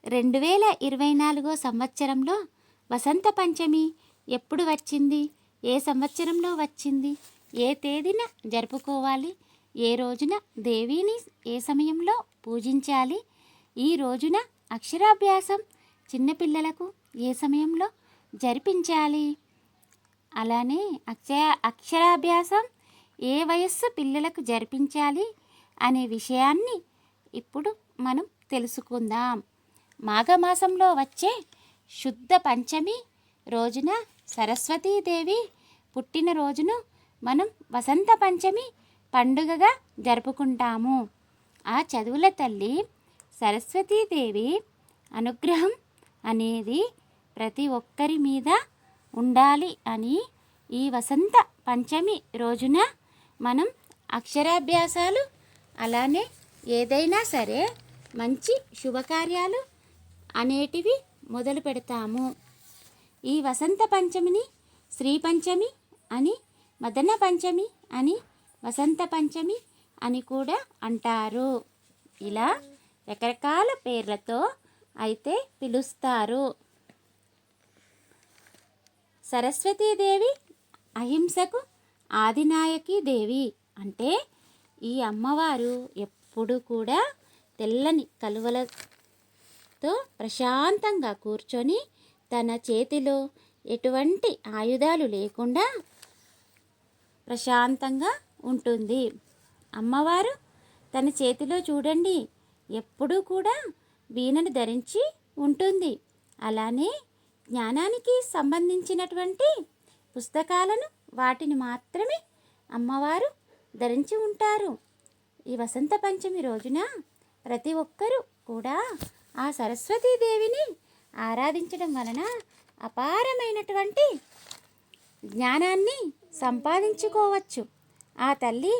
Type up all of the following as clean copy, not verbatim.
2024 సంవత్సరంలో వసంత పంచమి ఎప్పుడు వచ్చింది, ఏ సంవత్సరంలో వచ్చింది, ఏ తేదీన జరుపుకోవాలి, ఏ రోజున దేవిని ఏ సమయంలో పూజించాలి, ఈ రోజున అక్షరాభ్యాసం చిన్నపిల్లలకు ఏ సమయంలో జరిపించాలి, అలానే అక్షరాభ్యాసం ఏ వయస్సు పిల్లలకు జరిపించాలి అనే విషయాన్ని ఇప్పుడు మనం తెలుసుకుందాం. మాఘమాసంలో వచ్చే శుద్ధ పంచమి రోజున సరస్వతీదేవి పుట్టినరోజును మనం వసంత పంచమి పండుగగా జరుపుకుంటాము. ఆ చదువుల తల్లి సరస్వతీదేవి అనుగ్రహం అనేది ప్రతి ఒక్కరి మీద ఉండాలి అని ఈ వసంత పంచమి రోజున మనం అక్షరాభ్యాసాలు అలానే ఏదైనా సరే మంచి శుభకార్యాలు అనేటివి మొదలు పెడతాము. ఈ వసంత పంచమిని శ్రీ పంచమి అని, మదన పంచమి అని, వసంత పంచమి అని కూడా అంటారు. ఇలా రకరకాల పేర్లతో అయితే పిలుస్తారు. సరస్వతీదేవి అహింసకు ఆదినాయకి దేవి అంటే ఈ అమ్మవారు ఎప్పుడు కూడా తెల్లని కలువలతో ప్రశాంతంగా కూర్చొని తన చేతిలో ఎటువంటి ఆయుధాలు లేకుండా ప్రశాంతంగా ఉంటుంది. అమ్మవారు తన చేతిలో చూడండి ఎప్పుడూ కూడా వీణను ధరించి ఉంటుంది. అలానే జ్ఞానానికి సంబంధించినటువంటి పుస్తకాలను వాటిని మాత్రమే అమ్మవారు ధరించి ఉంటారు. ఈ వసంత పంచమి రోజున ప్రతి ఒక్కరూ కూడా ఆ సరస్వతీదేవిని ఆరాధించడం వలన అపారమైనటువంటి జ్ఞానాన్ని సంపాదించుకోవచ్చు. ఆ తల్లి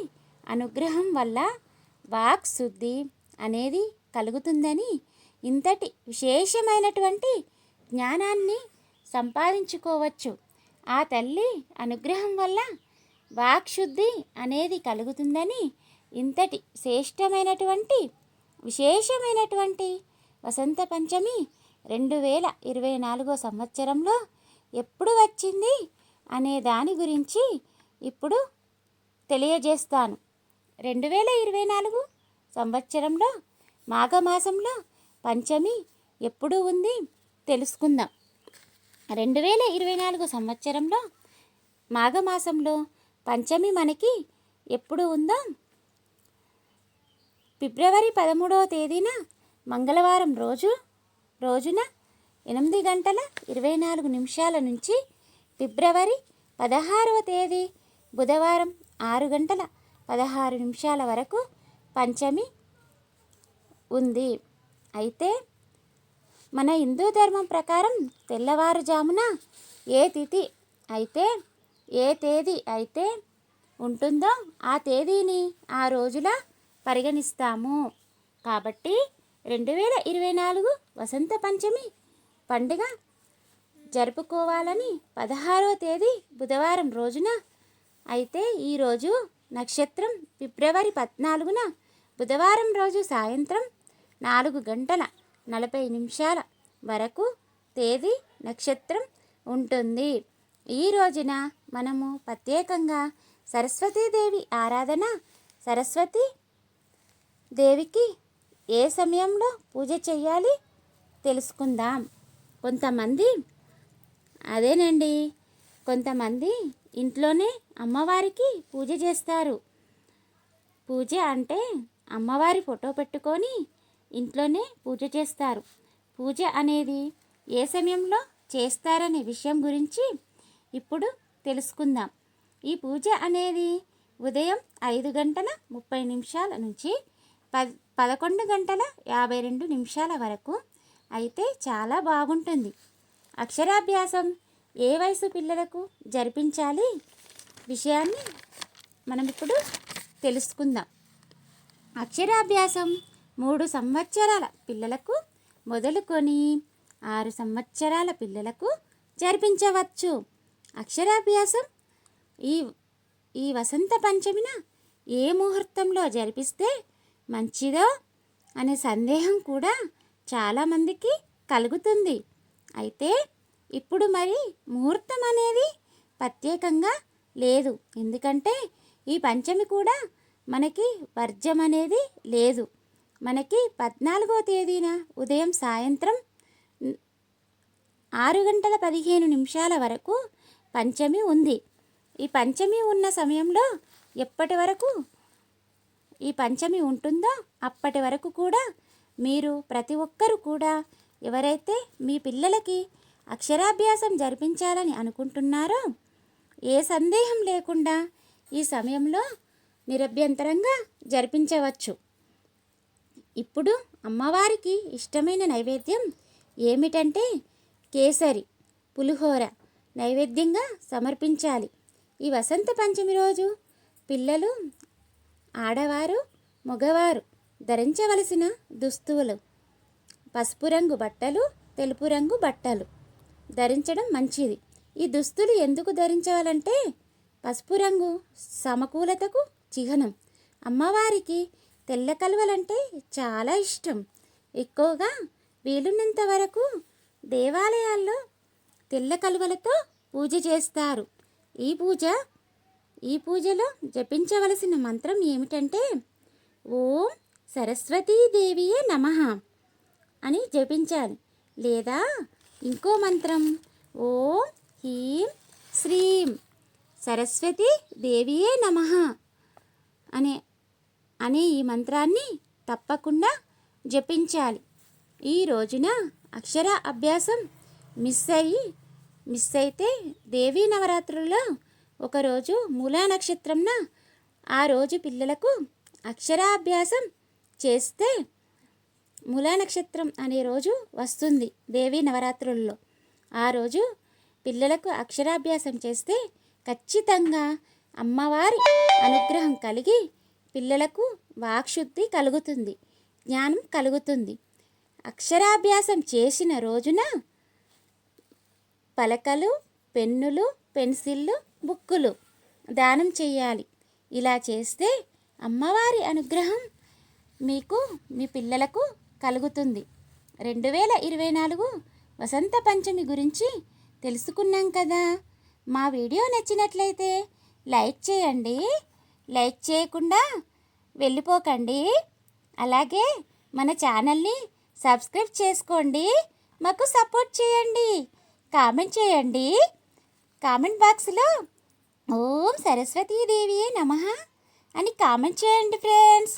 అనుగ్రహం వల్ల వాక్ శుద్ధి అనేది కలుగుతుందని, ఇంతటి విశేషమైనటువంటి జ్ఞానాన్ని సంపాదించుకోవచ్చు. ఆ తల్లి అనుగ్రహం వల్ల వాక్శుద్ధి అనేది కలుగుతుందని, ఇంతటి శ్రేష్టమైనటువంటి విశేషమైనటువంటి వసంత పంచమి 2024 సంవత్సరంలో ఎప్పుడు వచ్చింది అనే దాని గురించి ఇప్పుడు తెలియజేస్తాను. 2024 సంవత్సరంలో మాఘమాసంలో పంచమి ఎప్పుడు ఉంది తెలుసుకుందాం. 2024 సంవత్సరంలో మాఘమాసంలో పంచమి మనకి ఎప్పుడు ఉందో ఫిబ్రవరి 13వ తేదీన మంగళవారం రోజున 8:24 నుంచి ఫిబ్రవరి 16వ తేదీ బుధవారం 6:16 వరకు పంచమి ఉంది. అయితే మన హిందూ ధర్మం ప్రకారం తెల్లవారుజామున ఏ తిథి అయితే ఏ తేదీ అయితే ఉంటుందో ఆ తేదీని ఆ రోజులా పరిగణిస్తాము. కాబట్టి 2024 వసంత పంచమి పండుగ జరుపుకోవాలని 16వ తేదీ బుధవారం రోజున అయితే ఈరోజు నక్షత్రం ఫిబ్రవరి 14న బుధవారం రోజు సాయంత్రం 4:40 వరకు తేదీ నక్షత్రం ఉంటుంది. ఈ రోజున మనము ప్రత్యేకంగా సరస్వతీదేవి ఆరాధన, సరస్వతి దేవికి ఏ సమయంలో పూజ చేయాలి తెలుసుకుందాం. కొంతమంది ఇంట్లోనే అమ్మవారికి పూజ చేస్తారు. పూజ అంటే అమ్మవారి ఫోటో పెట్టుకొని ఇంట్లోనే పూజ చేస్తారు. పూజ అనేది ఏ సమయంలో చేస్తారనే విషయం గురించి ఇప్పుడు తెలుసుకుందాం. ఈ పూజ అనేది ఉదయం 5:30 నుంచి 11:52 వరకు అయితే చాలా బాగుంటుంది. అక్షరాభ్యాసం ఏ వయసు పిల్లలకు జరిపించాలి విషయాన్ని మనం ఇప్పుడు తెలుసుకుందాం. అక్షరాభ్యాసం 3 సంవత్సరాల పిల్లలకు మొదలుకొని 6 సంవత్సరాల పిల్లలకు జరిపించవచ్చు. అక్షరాభ్యాసం ఈ వసంత పంచమిన ఏ ముహూర్తంలో జరిపిస్తే మంచిదో అనే సందేహం కూడా చాలామందికి కలుగుతుంది. అయితే ఇప్పుడు మరి ముహూర్తం అనేది ప్రత్యేకంగా లేదు. ఎందుకంటే ఈ పంచమి కూడా మనకి వర్జం అనేది లేదు. మనకి 14వ తేదీన ఉదయం సాయంత్రం 6:15 వరకు పంచమి ఉంది. ఈ పంచమి ఉన్న సమయంలో ఎప్పటి వరకు ఈ పంచమి ఉంటుందో అప్పటి వరకు కూడా మీరు ప్రతి ఒక్కరు కూడా ఎవరైతే మీ పిల్లలకి అక్షరాభ్యాసం జరిపించాలని అనుకుంటున్నారో ఏ సందేహం లేకుండా ఈ సమయంలో నిరభ్యంతరంగా జరిపించవచ్చు. ఇప్పుడు అమ్మవారికి ఇష్టమైన నైవేద్యం ఏమిటంటే కేసరి పులిహోర నైవేద్యంగా సమర్పించాలి. ఈ వసంత పంచమి రోజు పిల్లలు, ఆడవారు, మగవారు ధరించవలసిన దుస్తువులు పసుపు రంగు బట్టలు, తెలుపు రంగు బట్టలు ధరించడం మంచిది. ఈ దుస్తులు ఎందుకు ధరించాలంటే పసుపు రంగు సమకూలతకు చిహ్నం. అమ్మవారికి తెల్ల కలువలంటే చాలా ఇష్టం. ఎక్కువగా వీలున్నంత వరకు దేవాలయాల్లో తెల్ల కలువలతో పూజ చేస్తారు. ఈ పూజలో జపించవలసిన మంత్రం ఏమిటంటే ఓం సరస్వతీదేవియే నమః అని జపించాలి. లేదా ఇంకో మంత్రం ఓం హ్రీం శ్రీం సరస్వతీ దేవియే నమః అనే ఈ మంత్రాన్ని తప్పకుండా జపించాలి. ఈ రోజున అక్షర అభ్యాసం మిస్ అయితే దేవీ నవరాత్రుల్లో ఒకరోజు మూలా నక్షత్రంన ఆ రోజు పిల్లలకు అక్షరాభ్యాసం చేస్తే మూలా నక్షత్రం అనే రోజు వస్తుంది దేవీ నవరాత్రుల్లో. ఆ రోజు పిల్లలకు అక్షరాభ్యాసం చేస్తే ఖచ్చితంగా అమ్మవారి అనుగ్రహం కలిగి పిల్లలకు వాక్శుద్ధి కలుగుతుంది, జ్ఞానం కలుగుతుంది. అక్షరాభ్యాసం చేసిన రోజున పలకలు, పెన్నులు, పెన్సిళ్ళు, బుక్కులు దానం చేయాలి. ఇలా చేస్తే అమ్మవారి అనుగ్రహం మీకు, మీ పిల్లలకు కలుగుతుంది. 2024 వసంత పంచమి గురించి తెలుసుకున్నాం కదా. మా వీడియో నచ్చినట్లయితే లైక్ చేయండి. లైక్ చేయకుండా వెళ్ళిపోకండి. అలాగే మన ఛానల్ని సబ్స్క్రైబ్ చేసుకోండి. మాకు సపోర్ట్ చేయండి. కామెంట్ చేయండి. కామెంట్ బాక్స్లో ఓం సరస్వతీదేవియే నమః అని కామెంట్ చేయండి ఫ్రెండ్స్.